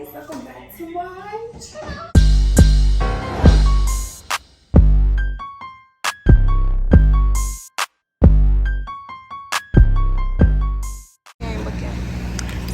guys, welcome back to my channel.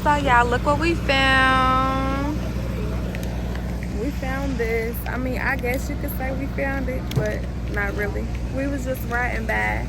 So y'all, look what we found. We found this. I mean, I guess you could say we found it, but not really. We was just riding by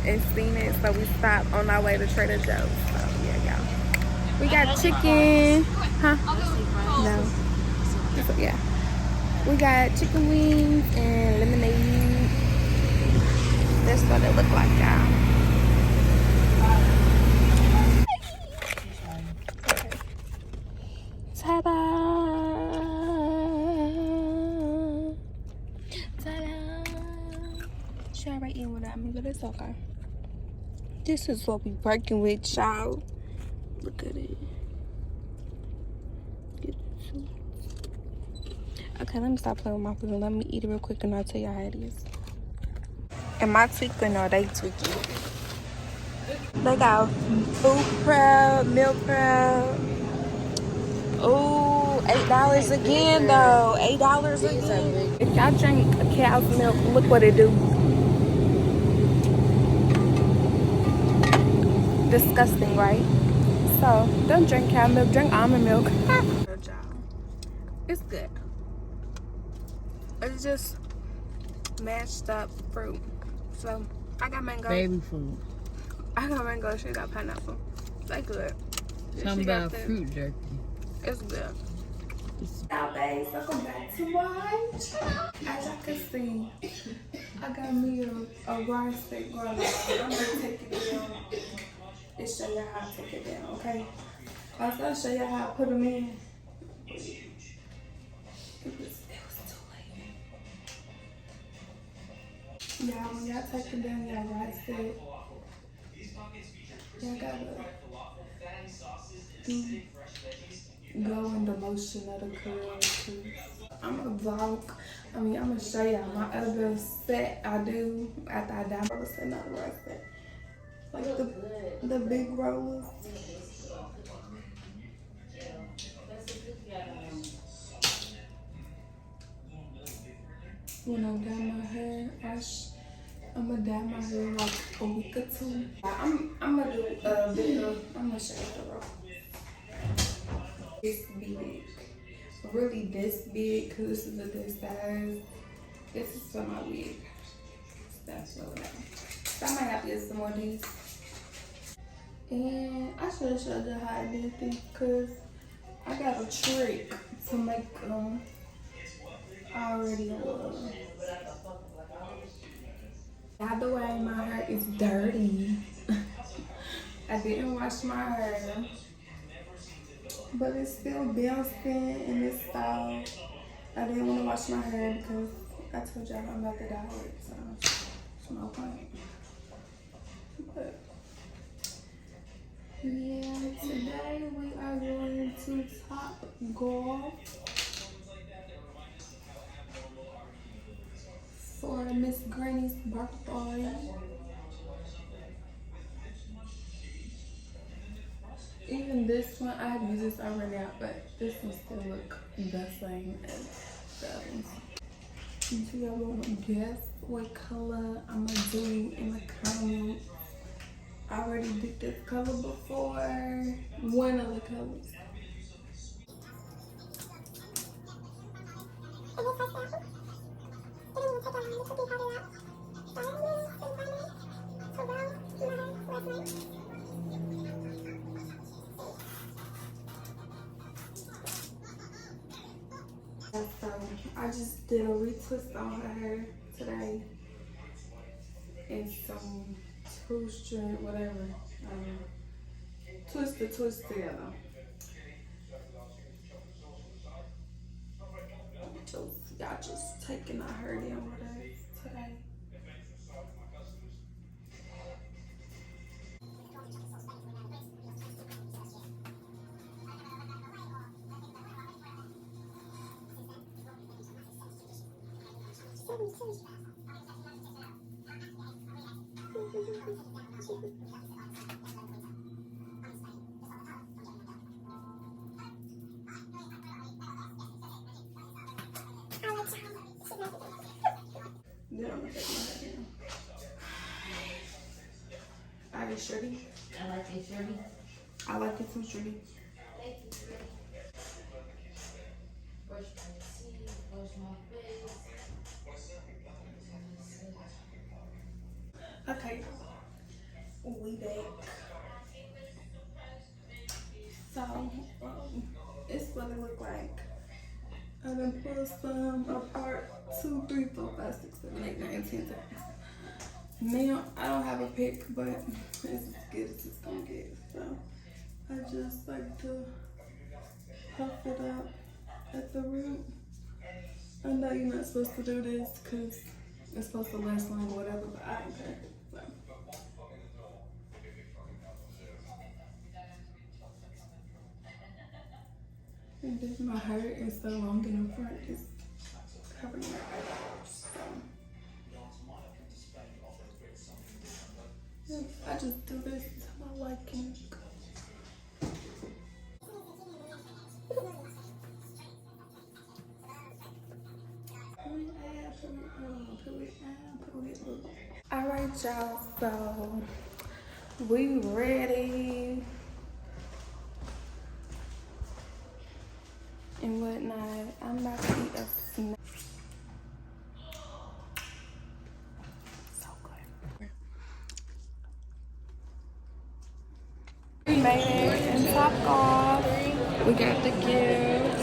and seen it, so we stopped on our way to Trader Joe's. So yeah, y'all. We got chicken. Huh? No. So, yeah. We got chicken wings and lemonade. That's what it look like, y'all. Ta-da! Ta-da! She already in without me, but it's okay. This is what we working with, y'all. Look at it. Okay, let me stop playing with my food. Let me eat it real quick and I'll tell y'all how it is. Am I tweaking or they tweaking? They got food prep, meal prep. Ooh, $8 again though. $8 again. If y'all drink a cow's milk, look what it do. Disgusting, right? So don't drink cow milk, drink almond milk. It's good. It's just mashed up fruit. So I got mango. Baby food. I got mango. She got pineapple. They good. Something about fruit jerky. It's good. Now, babes, welcome back to my channel. As y'all can see, I got me a rice steak garlic. I'm gonna take it down and show y'all how to take it down, okay? I was gonna show y'all how to put them in. It was too late. Y'all, when y'all take it down, y'all rice steak, y'all gotta go in the motion of the curl too. I'm gonna vlog. I'm gonna show y'all my other set I do after I die. I'm set, not the right set. Like the big rollers. When I'm done my hair, I'm gonna dye my hair like a week or two. I'm gonna do a video. I'm gonna show you the roll. This big, really this big, cause this is a good size. This is for my wig. That's what so I might have to get some more of these. And I should have showed you how I did this, cause I got a trick to make them already By the way, my hair is dirty. I didn't wash my hair, but it's still bouncing and it's soft. I didn't want to wash my hair because I told y'all I'm about to dye it, so it's no point. But yeah, today we are going to Top Golf for Miss Granny's birthday. Even this one, I have used this already out, but this one still look the same as the other ones. And so y'all want to guess what color I'm gonna do in the comments. I already did this color before. One of the colors. So I just did a retwist on her hair today and some two-strand, whatever. Twist together. Y'all just taking our hair down with us today. Then I'm gonna take my hair down. Are you shorty? I like it, shorty. I like it too, shorty. Thank you, shorty. Brush my teeth, wash my face. Okay, we back. So, it's what it look like. I done pulled some apart 2, 3, 4, 5, 6, 7, 8, 9, 10 times. Now, I don't have a pick, but it's as good as it's gonna get. So, I just like to puff it up at the root. I know you're not supposed to do this because it's supposed to last long or whatever, but I don't care. So. And then my hair is so long in the front, it's covering my eyebrows. So. Yeah, I just do this to my liking. Alright, y'all, so we ready and whatnot. I'm about to eat a snack. So good. We made it and top off. We got the gift.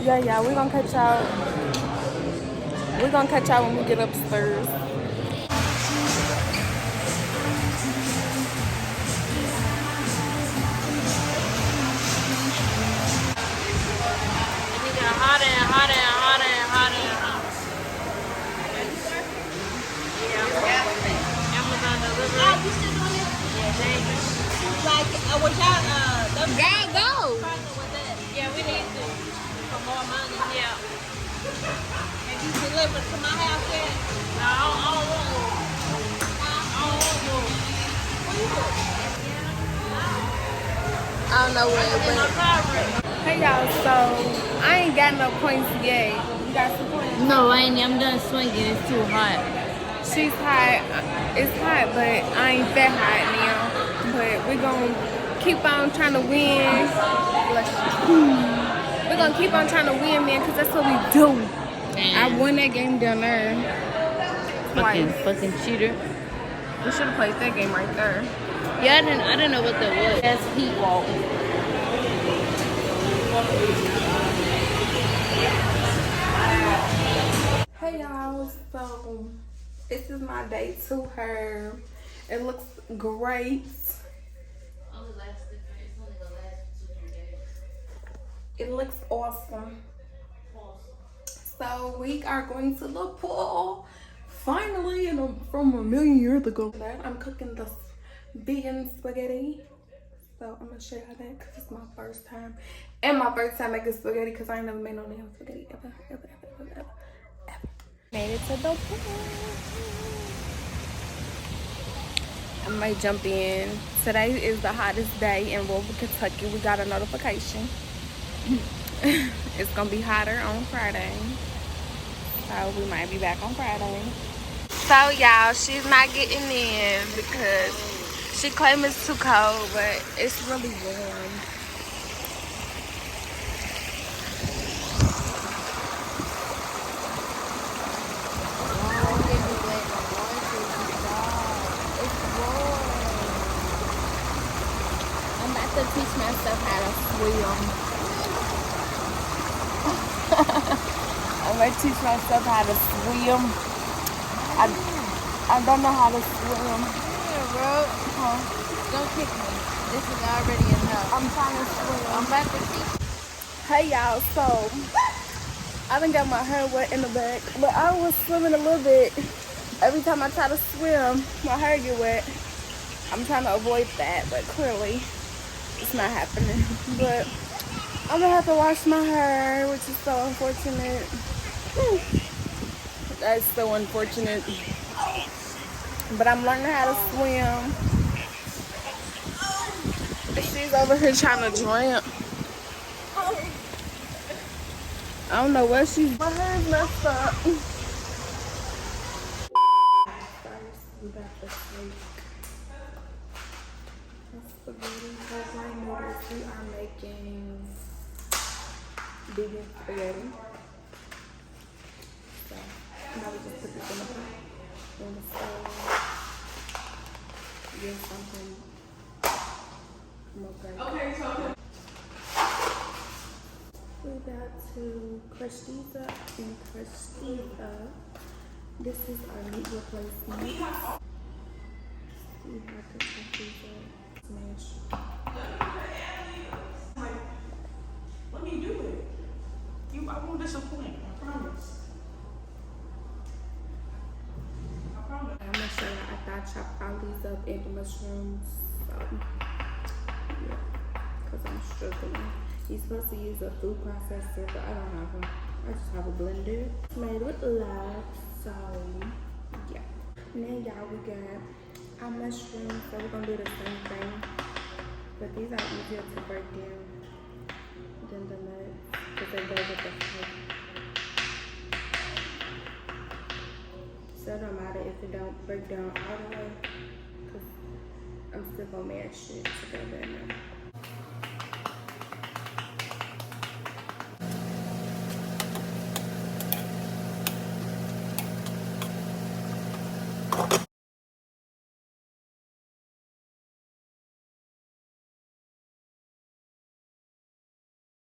Yeah, we're gonna catch out. We're gonna catch y'all when we get upstairs. Amazon delivery. Oh, you still doing it? Yeah, thank you. Like, was y'all, go! With that? Yeah, we need to. For more money. Yeah. Have you delivered to my house yet? No, I don't want one. I don't want one. Where you at? I don't know where it went. Hey y'all, so I ain't got no points yet. You got some points? No, I ain't. I'm done swinging. It's too hot. She's hot. It's hot, but I ain't that hot now. But we're gonna keep on trying to win. We're gonna keep on trying to win, man, because that's what we do. I won that game down there. Fucking cheater. We should have played that game right there. Yeah, I didn't know what that was. That's heat walk. Hey y'all, so this is my day to her. It looks great. It looks awesome. So we are going to the pool finally, and from a million years ago. I'm cooking the vegan spaghetti. So I'm gonna show you how that, because it's my first time. And my first time making spaghetti, because I ain't never made no damn spaghetti ever. Made it to the pool. I might jump in. Today is the hottest day in Louisville, Kentucky. We got a notification. It's gonna be hotter on Friday. So we might be back on Friday. So y'all, she's not getting in because she claims it's too cold, but it's really warm. I'm about to teach myself how to swim. I'm gonna teach myself how to swim. I don't know how to swim. Yeah, bro. Huh? Don't kick me. This is already enough. I'm trying to swim. I'm about to teach. Hey y'all, so I done got my hair wet in the back, but I was swimming a little bit. Every time I try to swim, my hair get wet. I'm trying to avoid that, but clearly it's not happening. But I'm gonna have to wash my hair, which is so unfortunate. That's so unfortunate. But I'm learning how to swim. She's over here trying to drown. I don't know what she's. But hers messed up. First, we got the steak. Spaghetti, whole noodles. We are making vegan spaghetti. So now we just put this in the pot. In the stove. Get something more great. Okay, so we got to crush these up and crush these up. This is our meat replacement. We have to crush these up. Smash. Let me do it. I won't disappoint. I promise. I'm gonna show you after I chop all these up into mushrooms. So, yeah, because I'm struggling. You're supposed to use a food processor, but I don't have one. I just have a blender. It's made with love, so yeah. Now y'all, we got our mushrooms, so we're gonna do the same thing. But these are easier to break down than the nuts, because they go with the food. So it don't matter if it don't break down all the way, because I'm still gonna mash it together now.